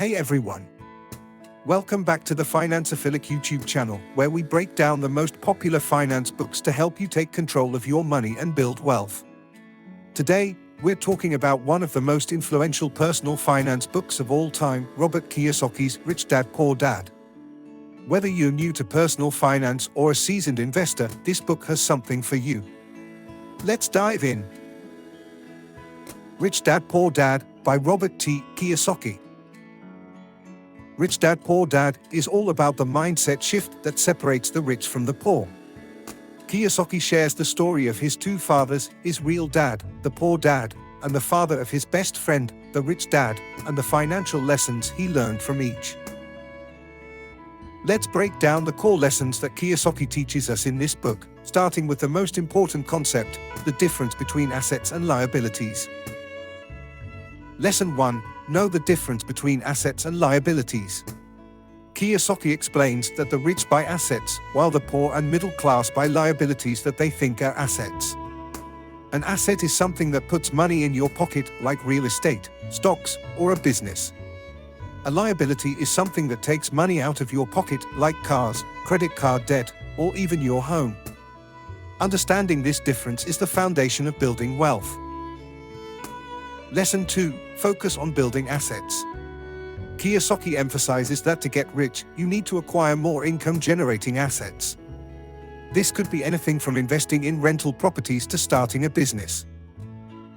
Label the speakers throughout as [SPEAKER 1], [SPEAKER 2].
[SPEAKER 1] Hey everyone! Welcome back to the Financiphilic YouTube channel, where we break down the most popular finance books to help you take control of your money and build wealth. Today, we're talking about one of the most influential personal finance books of all time, Robert Kiyosaki's Rich Dad, Poor Dad. Whether you're new to personal finance or a seasoned investor, this book has something for you. Let's dive in. Rich Dad, Poor Dad by Robert T. Kiyosaki. Rich Dad, Poor Dad is all about the mindset shift that separates the rich from the poor. Kiyosaki shares the story of his two fathers, his real dad, the poor dad, and the father of his best friend, the rich dad, and the financial lessons he learned from each. Let's break down the core lessons that Kiyosaki teaches us in this book, starting with the most important concept, the difference between assets and liabilities. Lesson 1. Know the difference between assets and liabilities. Kiyosaki explains that the rich buy assets, while the poor and middle class buy liabilities that they think are assets. An asset is something that puts money in your pocket, like real estate, stocks, or a business. A liability is something that takes money out of your pocket, like cars, credit card debt, or even your home. Understanding this difference is the foundation of building wealth. Lesson 2. Focus on building assets. Kiyosaki emphasizes that to get rich, you need to acquire more income-generating assets. This could be anything from investing in rental properties to starting a business.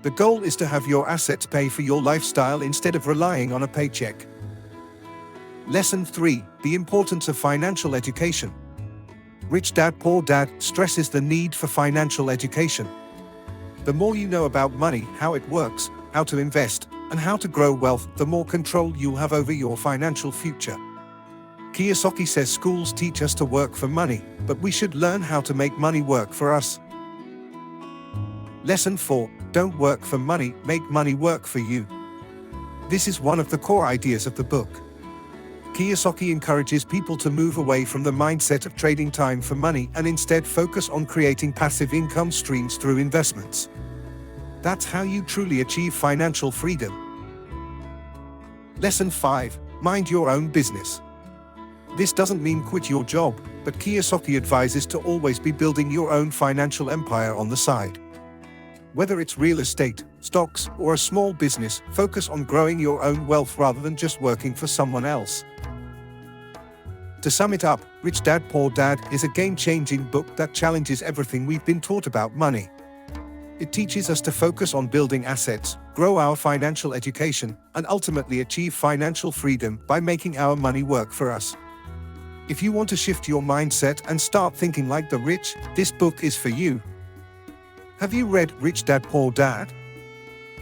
[SPEAKER 1] The goal is to have your assets pay for your lifestyle instead of relying on a paycheck. Lesson 3. The importance of financial education. Rich Dad, Poor Dad stresses the need for financial education. The more you know about money, how it works, how to invest, and how to grow wealth, the more control you'll have over your financial future. Kiyosaki says schools teach us to work for money, but we should learn how to make money work for us. Lesson 4. Don't work for money, make money work for you. This is one of the core ideas of the book. Kiyosaki encourages people to move away from the mindset of trading time for money and instead focus on creating passive income streams through investments. That's how you truly achieve financial freedom. Lesson 5. Mind your own business. This doesn't mean quit your job, but Kiyosaki advises to always be building your own financial empire on the side. Whether it's real estate, stocks, or a small business, focus on growing your own wealth rather than just working for someone else. To sum it up, Rich Dad, Poor Dad is a game-changing book that challenges everything we've been taught about money. It teaches us to focus on building assets, grow our financial education, and ultimately achieve financial freedom by making our money work for us. If you want to shift your mindset and start thinking like the rich, this book is for you. Have you read Rich Dad, Poor Dad?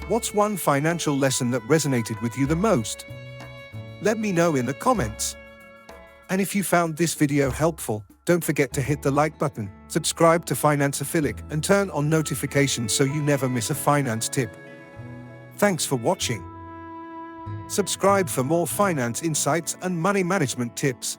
[SPEAKER 1] What's one financial lesson that resonated with you the most? Let me know in the comments. And if you found this video helpful, don't forget to hit the like button, subscribe to Financiphilic, and turn on notifications so you never miss a finance tip. Thanks for watching. Subscribe for more finance insights and money management tips.